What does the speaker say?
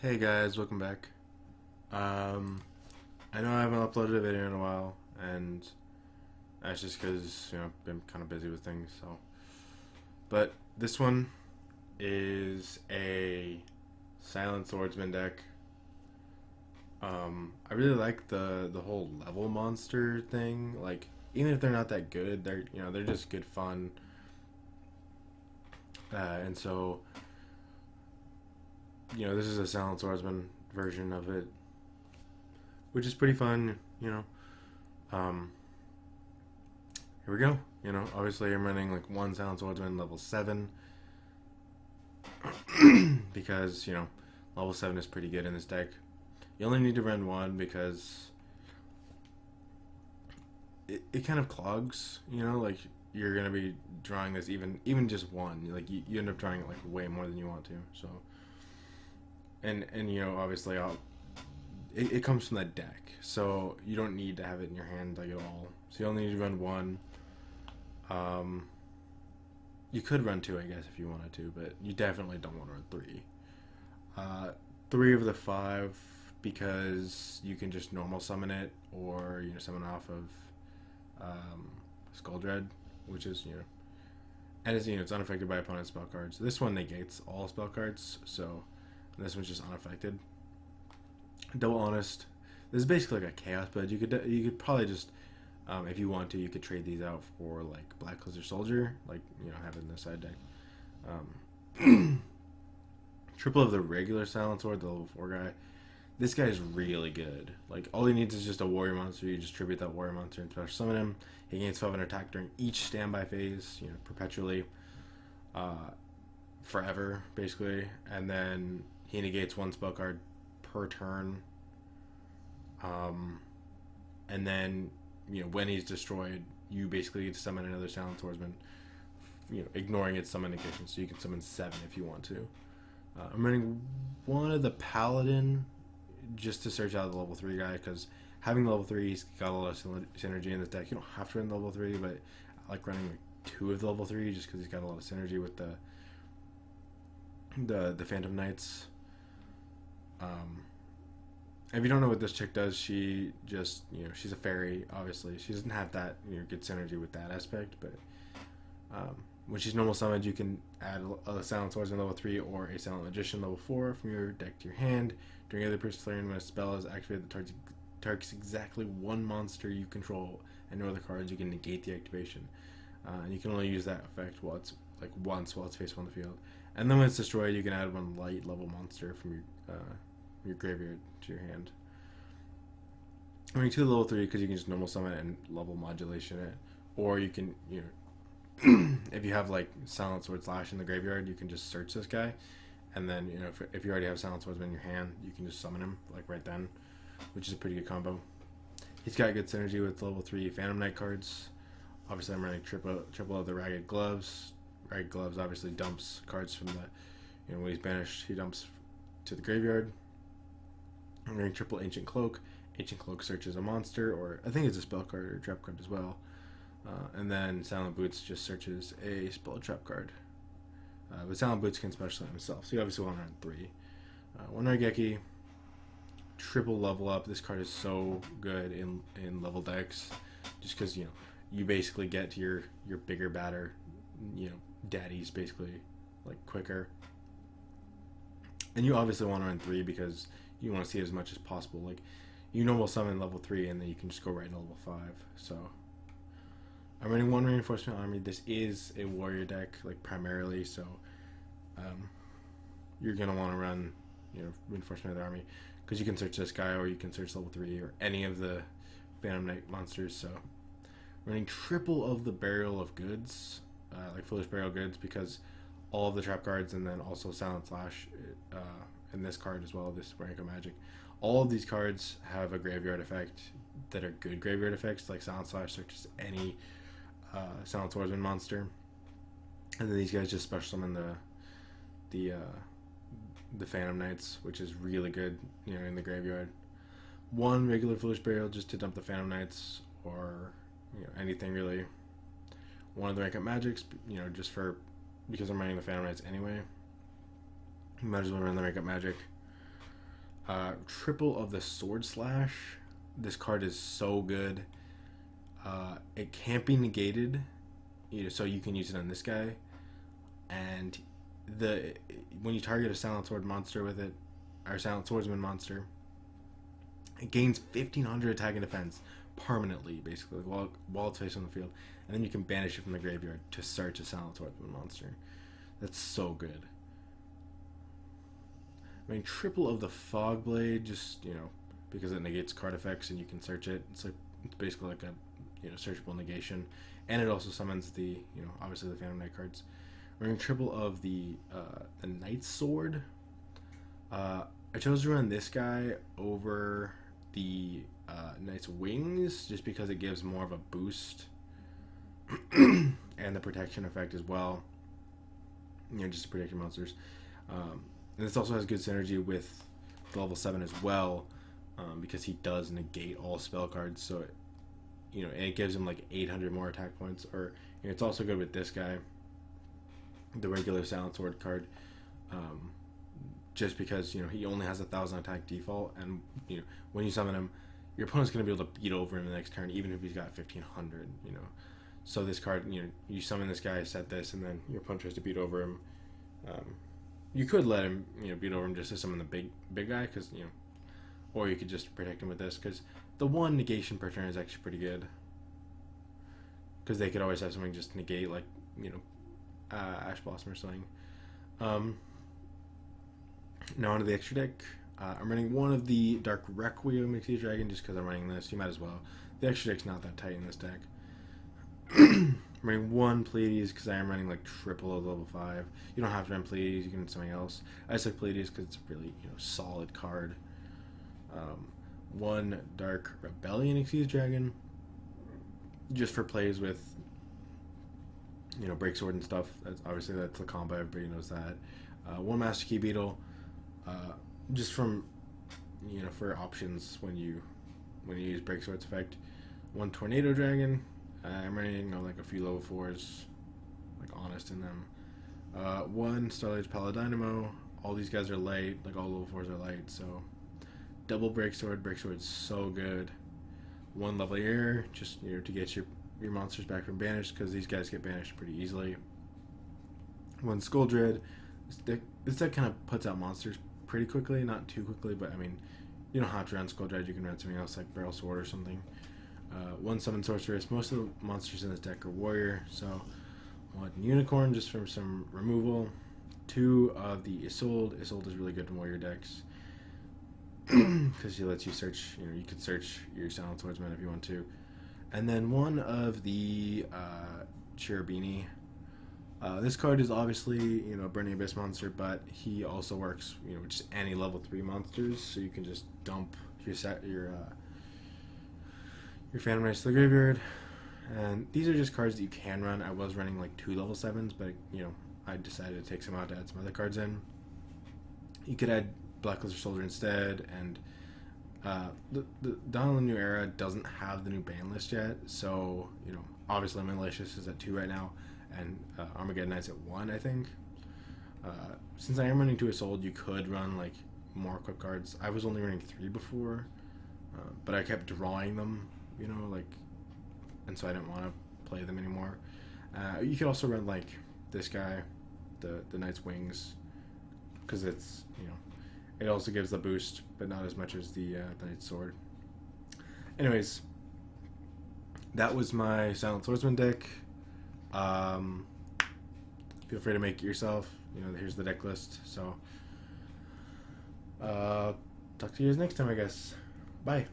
Hey guys, welcome back. Um, I know I haven't uploaded a video in a while, and that's just because I've been kind of busy with things. So, but this one is a Silent Swordsman deck. I really like the whole level monster thing. Like, even if they're not that good, they're just good fun. And so this is a Silent Swordsman version of it, which is pretty fun. Um, Here we go. Obviously I'm running like one Silent Swordsman level 7 because, level 7 is pretty good in this deck. You only need to run one because it kind of clogs, like you're going to be drawing this even just one. Like you end up drawing it like way more than you want to. So, and obviously it comes from that deck. So you don't need to have it in your hand like at all. So you only need to run one. You could run two, I guess, if you wanted to, but you definitely don't want to run three. Three of the five because you can just normal summon it or summon off of Skull Dread, which is and it's unaffected by opponent spell cards. This one negates all spell cards, so this one's just unaffected. Double Honest. This is basically like a chaos bud. You could probably just if you want to, you could trade these out for like Black Lizard Soldier, like having this side deck. Triple of the regular Silent Sword, the level 4 guy. This guy is really good. Like all he needs is just a warrior monster. You just tribute that warrior monster and special summon him. He gains 500 attack during each standby phase, perpetually, forever basically, and then he negates one spell card per turn. And then when he's destroyed, you basically get to summon another Silent Swordsman, ignoring its summon negation, so you can summon 7 if you want to. I'm running one of the Paladin just to search out the level 3 guy, because having level 3, he's got a lot of synergy in this deck. You don't have to run level 3, but I like running like 2 of the level 3 just because he's got a lot of synergy with the Phantom Knights. If you don't know what this chick does, she just, she's a fairy, obviously. She doesn't have that, good synergy with that aspect, but when she's normal summoned, you can add a Silent Swordsman level 3 or a Silent Magician level 4 from your deck to your hand. During other person's turn, when a spell is activated, the targets exactly one monster you control, and no other cards, you can negate the activation. And you can only use that effect once while it's face on the field. And then when it's destroyed, you can add one light level monster from your graveyard to your hand. I mean, 2 level 3 because you can just normal summon it and level modulation it, or you can if you have like Silent Sword Slash in the graveyard, you can just search this guy, and then if you already have Silent Swordsman in your hand, you can just summon him like right then, which is a pretty good combo. He's got good synergy with level 3 Phantom Knight cards. Obviously, I'm running triple of the Ragged Gloves. Ragged Gloves obviously dumps cards from the when he's banished, he dumps to the graveyard. I'm running triple Ancient Cloak. Ancient Cloak searches a monster, or I think it's a spell card or a trap card as well. And then Silent Boots just searches a spell trap card. But Silent Boots can special summon himself, so you obviously want to run 3. One Raigeki, triple level up. This card is so good in level decks, just because you basically get to your bigger, badder, daddies basically like quicker. And you obviously want to run 3 because you want to see it as much as possible. Like you normal summon level 3 and then you can just go right into level 5. So I'm running 1 reinforcement army. This is a warrior deck, like primarily, so you're gonna want to run reinforcement of the army because you can search this guy, or you can search level 3 or any of the Phantom Knight monsters. So running triple of the Burial of Goods, like Foolish Burial Goods, because all of the trap cards, and then also Silent Slash in this card as well, this Rank of Magic. All of these cards have a graveyard effect that are good graveyard effects, like Silent Slash searches any Silent Swordsman monster, and then these guys just special summon the Phantom Knights, which is really good, in the graveyard. 1 regular Foolish Burial just to dump the Phantom Knights, or anything really. 1 of the Rank Up Magics, just because I'm running the Phantom Knights anyway. You might as well run the Rank Up Magic. Triple of the Sword Slash. This card is so good. It can't be negated, so you can use it on this guy. And when you target a Silent Sword monster with it, or Silent Swordsman monster, it gains 1500 attack and defense permanently, basically, while it's facing on the field. And then you can banish it from the graveyard to search a Silent Swordsman monster. That's so good. I mean, triple of the Fog Blade, just, because it negates card effects and you can search it. It's basically like a, searchable negation. And it also summons the, obviously the Phantom Knight cards. We're going triple of the Knight's Sword. I chose to run this guy over the Knight's Wings just because it gives more of a boost and the protection effect as well. Just to protect your monsters. And this also has good synergy with the level 7 as well, because he does negate all spell cards. So it gives him like 800 more attack points. Or it's also good with this guy, the regular Silent Sword card, just because he only has 1,000 attack default, and when you summon him, your opponent's going to be able to beat over him the next turn, even if he's got 1,500. So this card, you summon this guy, set this, and then your opponent tries to beat over him. You could let him beat over him just to summon the big guy, because or you could just protect him with this, because the one negation per turn is actually pretty good, because they could always have something just negate, like Ash Blossom or something. Now onto the extra deck. I'm running one of the Dark Requiem Exceed Dragon just because I'm running this. You might as well. The extra deck's not that tight in this deck. I'm running one Pleiades because I am running like triple of level 5. You don't have to run Pleiades, you can run something else. I just like Pleiades because it's a really solid card. One Dark Rebellion Exceed Dragon just for plays with Break Sword and stuff. That's the combo, everybody knows that. One Master Key Beetle, just from for options when you use Break Sword's effect. One Tornado Dragon. I'm running like a few level 4s, like Honest in them. One Starlight Paladinamo. All these guys are light, like all level 4s are light, so double Break Sword. Break Sword's so good. One Level Ear, just to get your monsters back from banished, because these guys get banished pretty easily. One Skull Dread. This deck kind of puts out monsters pretty quickly, not too quickly, but I mean, you don't have to run Skull Dread, you can run something else like Barrel Sword or something. One Summon Sorceress. Most of the monsters in this deck are Warrior, so one Unicorn just from some removal. Two of the Isolde. Isolde is really good in Warrior decks because she lets you search, you could search your Silent Swordsman if you want to. And then one of the Cherubini. This card is obviously, Burning Abyss monster, but he also works, with just any level 3 monsters, so you can just dump your Phantom Knights to the graveyard. And these are just cards that you can run. I was running like 2 level 7s, but I decided to take some out to add some other cards in. You could add Black Lizard Soldier instead, and the Dawn of the New Era doesn't have the new ban list yet, so obviously Malicious is at 2 right now, and Armageddon Knight's at 1, I think. Since I am running 2 Isolde, you could run like more equip cards. I was only running 3 before, but I kept drawing them, and so I didn't want to play them anymore. You could also run like this guy, the Knight's Wings, because it's it also gives the boost, but not as much as the Knight's Sword. Anyways, that was my Silent Swordsman deck. Feel free to make it yourself. Here's the deck list. So, talk to you guys next time, I guess. Bye.